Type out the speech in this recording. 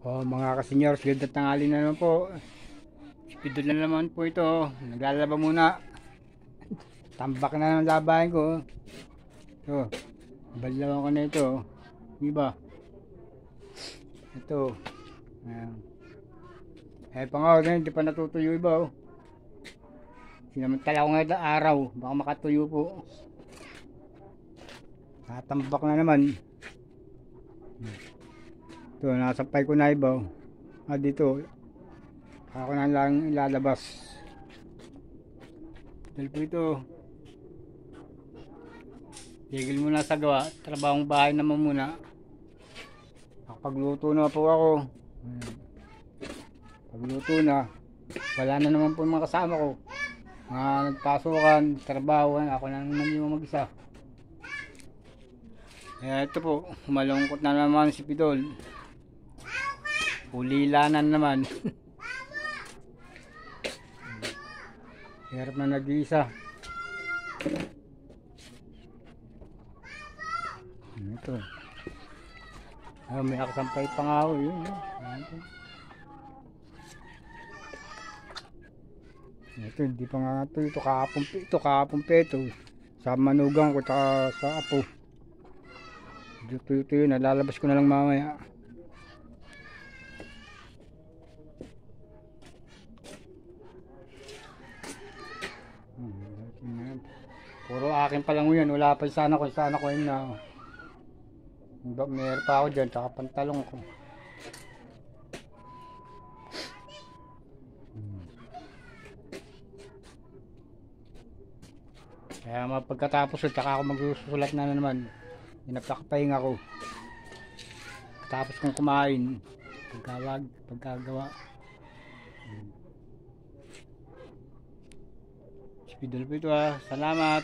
Mga ka-seniors, ganda tanghali na naman po. Speedo na naman po ito. Naglalaba muna. Tambak na ng labahin ko. Ito. Balawan ko na ito. Diba? Ito. Ayan. Pangaw na hindi pa natutuyo iba. Sinamantala ko ngayon na araw. Baka makatuyo po. Tatambak na naman. Ito, nasampay ko na iba. Dito. Ako na lang ilalabas. Dahil po ito. Tigil muna sa gawa. Trabahong bahay naman muna. Pagluto na po ako. Pagluto na. Wala na naman po yung mga kasama ko. Mga nagpasukan, trabaho. Ako na naman yung mag-isa. Kaya ito po. Malungkot na naman si Pidol. Ulilanan naman. Hirap na nag-iisa. Ito. May akasampay pa nga ako. Ito, hindi pa nga ito. Ito kahapon ito. Sa manugang ko sa apo. Ito yun. Nalalabas ko na lang mamaya. Puro akin pa lang yun. Wala pa sana ko yun na. Meron pa ako dyan. Tsaka pantalong ko. Kaya pagkatapos tsaka ako magsusulat na naman. Pinagkakapahinga ko. Tapos kong kumain. Pagkagawa. Speedo po ito. Salamat.